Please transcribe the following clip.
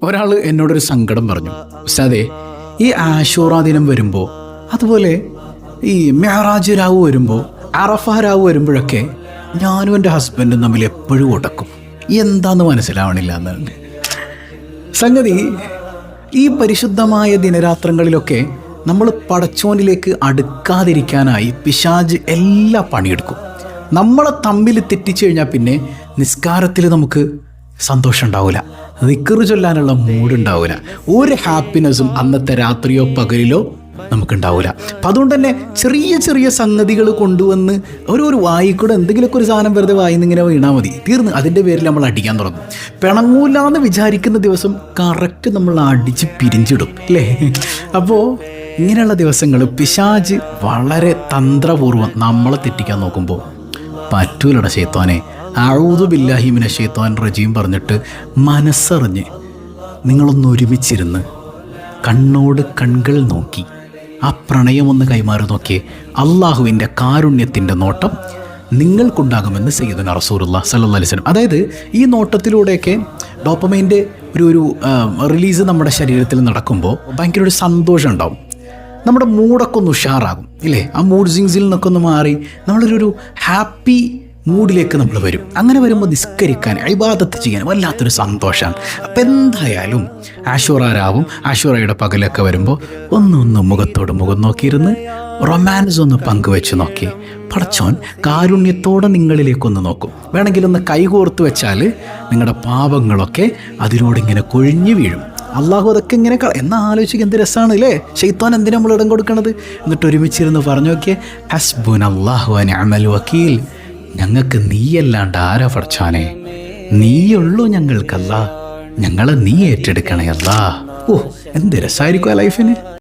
ഒരാൾ എന്നോടൊരു സങ്കടം പറഞ്ഞു, ഉസ്താദേ ഈ ആശൂറ ദിനം വരുമ്പോൾ, അതുപോലെ ഈ മെഹറാജ് രാവ് വരുമ്പോൾ, അറഫ രാവ് വരുമ്പോഴൊക്കെ ഞാനും എൻ്റെ ഹസ്ബൻഡും തമ്മിൽ എപ്പോഴും ഉടക്കും, എന്താന്ന് മനസ്സിലാവണില്ല എന്നാണ് സംഗതി. ഈ പരിശുദ്ധമായ ദിനരാത്രങ്ങളിലൊക്കെ നമ്മൾ പടച്ചോനിലേക്ക് അടുക്കാതിരിക്കാനായി പിശാച് എല്ലാ പണിയെടുക്കും. നമ്മളെ തമ്മിൽ തെറ്റിച്ചു കഴിഞ്ഞാൽ പിന്നെ നിസ്കാരത്തിൽ നമുക്ക് സന്തോഷം ഉണ്ടാവില്ല, ദിക്റ് ചൊല്ലാനുള്ള മൂഡുണ്ടാവില്ല, ഒരു ഹാപ്പിനെസ്സും അന്നത്തെ രാത്രിയോ പകലിലോ നമുക്കുണ്ടാവില്ല. അപ്പം അതുകൊണ്ട് തന്നെ ചെറിയ ചെറിയ സംഗതികൾ കൊണ്ടുവന്ന് ഒരു വായിക്കൂടെ എന്തെങ്കിലുമൊക്കെ ഒരു സാധനം വെറുതെ വായിന്നിങ്ങനെ വീണാൽ മതി, തീർന്ന്. അതിൻ്റെ പേരിൽ നമ്മൾ അടിക്കാൻ തുടങ്ങും. പിണങ്ങൂലാന്ന് വിചാരിക്കുന്ന ദിവസം കറക്റ്റ് നമ്മൾ അടിച്ച് പിരിഞ്ചിടും അല്ലേ? അപ്പോൾ ഇങ്ങനെയുള്ള ദിവസങ്ങൾ പിശാച് വളരെ തന്ത്രപൂർവ്വം നമ്മളെ തെറ്റിക്കാൻ നോക്കുമ്പോൾ പറ്റൂലട ശൈത്താനെ, അഊദു ബില്ലാഹി മിനശ് ശൈത്വാനിർ റജീം പറഞ്ഞിട്ട് മനസ്സറിഞ്ഞ് നിങ്ങളൊന്ന് ഒരുമിച്ചിരുന്ന് കണ്ണോട് കൺകൾ നോക്കി ആ പ്രണയമൊന്ന് കൈമാറി നോക്കിയേ, അള്ളാഹുവിൻ്റെ കാരുണ്യത്തിൻ്റെ നോട്ടം നിങ്ങൾക്കുണ്ടാകുമെന്ന് സയ്യിദുനാ റസൂലുള്ളാഹി സ്വല്ലല്ലാഹു അലൈഹി വസല്ലം. അതായത് ഈ നോട്ടത്തിലൂടെയൊക്കെ ഡോപ്പമൈൻ്റെ ഒരു റിലീസ് നമ്മുടെ ശരീരത്തിൽ നടക്കുമ്പോൾ ഭയങ്കര ഒരു സന്തോഷം ഉണ്ടാവും, നമ്മുടെ മൂഡൊക്കെ ഒന്ന് ഉഷാറാകും ഇല്ലേ? ആ മൂഡ് സ്വിങ്സിൽ നിന്നൊക്കെ ഒന്ന് മാറി നമ്മളൊരു ഹാപ്പി മൂഡിലേക്ക് നമ്മൾ വരും. അങ്ങനെ വരുമ്പോൾ നിസ്കരിക്കാൻ, ഇബാദത്ത് ചെയ്യാൻ വല്ലാത്തൊരു സന്തോഷമാണ്. അപ്പം എന്തായാലും ആശൂറ രാവും ആശൂറയുടെ പകലൊക്കെ വരുമ്പോൾ ഒന്ന് മുഖത്തോട് മുഖം നോക്കിയിരുന്ന് റൊമാൻസ് ഒന്ന് പങ്കുവെച്ച് നോക്കി പടച്ചോൻ കാരുണ്യത്തോടെ നിങ്ങളിലേക്കൊന്ന് നോക്കും. വേണമെങ്കിൽ ഒന്ന് കൈകോർത്ത് വെച്ചാൽ നിങ്ങളുടെ പാപങ്ങളൊക്കെ അതിലൂടെ ഇങ്ങനെ കൊഴിഞ്ഞു വീഴും. അള്ളാഹു അതൊക്കെ ഇങ്ങനെ എന്നാ ആലോചിക്കുക, എന്ത് രസമാണ് അല്ലേ? ശൈത്താൻ എന്തിനാ നമ്മൾ ഇടം കൊടുക്കണത്? എന്നിട്ട് ഒരുമിച്ചിരുന്ന് പറഞ്ഞു നോക്കിയേ, ഹസ്ബുനല്ലാഹു വ നിഅമൽ വക്കീൽ, ഞങ്ങൾക്ക് നീയല്ലാണ്ട് ആരാ പടച്ചോനെ, നീയുള്ളൂ ഞങ്ങൾക്കല്ലാ, ഞങ്ങളെ നീ ഏറ്റെടുക്കണേ അല്ലാ. ഓ എന്ത് രസമായിരിക്കും ആ ലൈഫിന്.